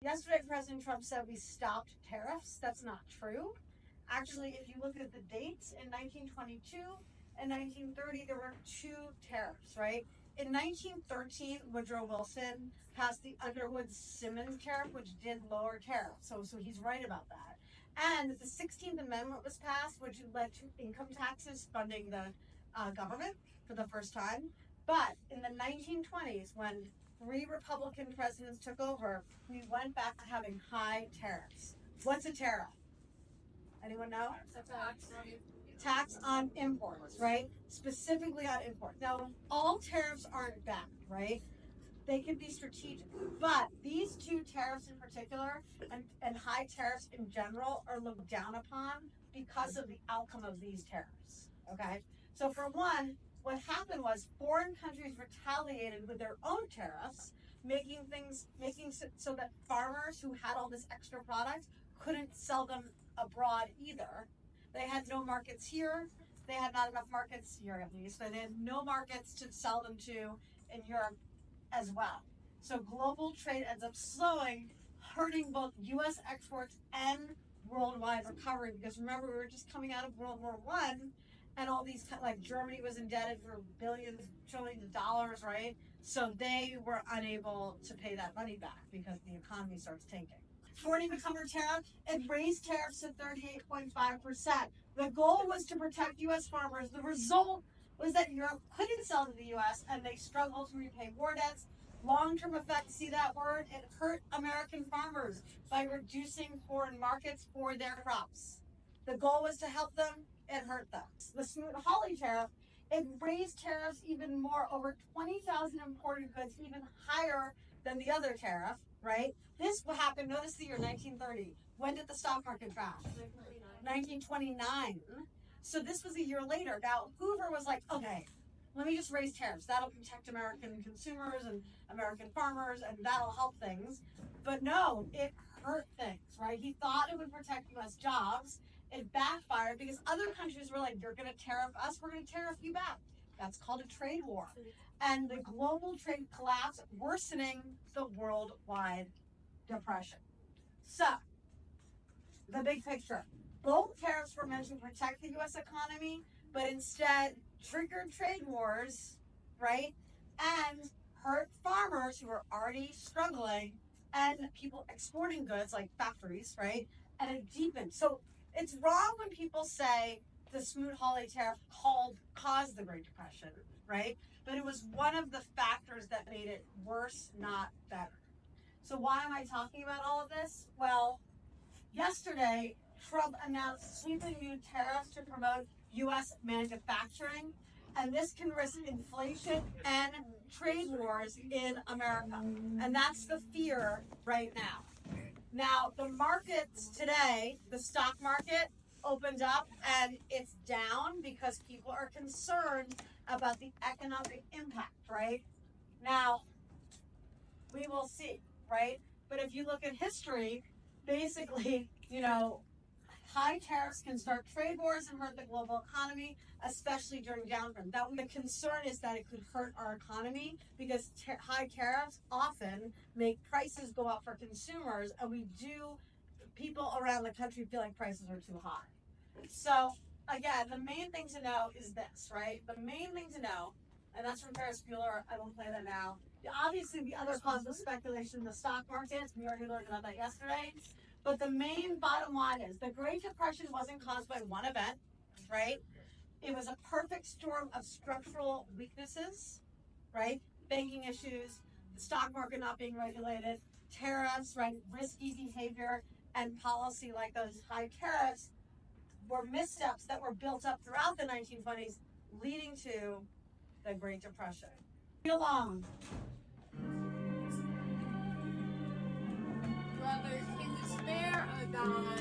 Yesterday, President Trump said we stopped tariffs. That's not true. Actually, if you look at the dates, in 1922 and 1930, there were two tariffs, right? In 1913, Woodrow Wilson passed the Underwood-Simmons tariff, which did lower tariffs. So he's right about that. And the 16th Amendment was passed, which led to income taxes funding the government for the first time. But in the 1920s, when 3 Republican presidents took over, we went back to having high tariffs. What's a tariff? Anyone know? Tax on imports, right? Specifically on imports. Now, all tariffs aren't bad, right? They can be strategic. But these two tariffs in particular, and high tariffs in general, are looked down upon because of the outcome of these tariffs, okay? So for one, what happened was foreign countries retaliated with their own tariffs, making so that farmers who had all this extra product couldn't sell them abroad either. They had no markets here. They had not enough markets here, at least. They had no markets to sell them to in Europe as well. So global trade ends up slowing, hurting both U.S. exports and worldwide recovery. Because remember, we were just coming out of World War I, and all these, like Germany was indebted for billions, trillions of dollars, right? So they were unable to pay that money back because the economy starts tanking. Before it even became a tariff, it raised tariffs to 38.5%. The goal was to protect U.S. farmers. The result was that Europe couldn't sell to the U.S. and they struggled to repay war debts. Long-term effects, see that word? It hurt American farmers by reducing foreign markets for their crops. The goal was to help them, it hurt them. The Smoot-Hawley tariff, it raised tariffs even more, over 20,000 imported goods, even higher than the other tariff, right? This happened, notice the year 1930. When did the stock market crash? 1929. So this was a year later. Now, Hoover was like, okay, let me just raise tariffs. That'll protect American consumers and American farmers, and that'll help things. But no, it hurt things, right? He thought it would protect U.S. jobs. It backfired because other countries were like, you're going to tariff us, we're going to tariff you back. That's called a trade war. And the global trade collapsed, worsening the worldwide depression. So, the big picture. Both tariffs were meant to protect the U.S. economy, but instead triggered trade wars, right? And hurt farmers who were already struggling and people exporting goods like factories, right? And it deepened. So it's wrong when people say the Smoot-Hawley tariff caused the Great Depression, right? But it was one of the factors that made it worse, not better. So why am I talking about all of this? Well, yesterday, Trump announced sweeping new tariffs to promote U.S. manufacturing, and this can risk inflation and trade wars in America. And that's the fear right now. Now, the markets today, the stock market opened up and it's down because people are concerned about the economic impact, right? Now, we will see, right? But if you look at history, basically, high tariffs can start trade wars and hurt the global economy, especially during downturn. The concern is that it could hurt our economy because high tariffs often make prices go up for consumers, and people around the country feel like prices are too high. So, again, the main thing to know is this, right? The main thing to know, and that's from Ferris Bueller, I won't play that now. Obviously, the other cause was speculation in the stock markets. We already learned about that yesterday. But the main bottom line is the Great Depression wasn't caused by one event, right? It was a perfect storm of structural weaknesses, right? Banking issues, the stock market not being regulated, tariffs, right? Risky behavior and policy like those high tariffs were missteps that were built up throughout the 1920s, leading to the Great Depression. Read along. Brothers, can you spare a God?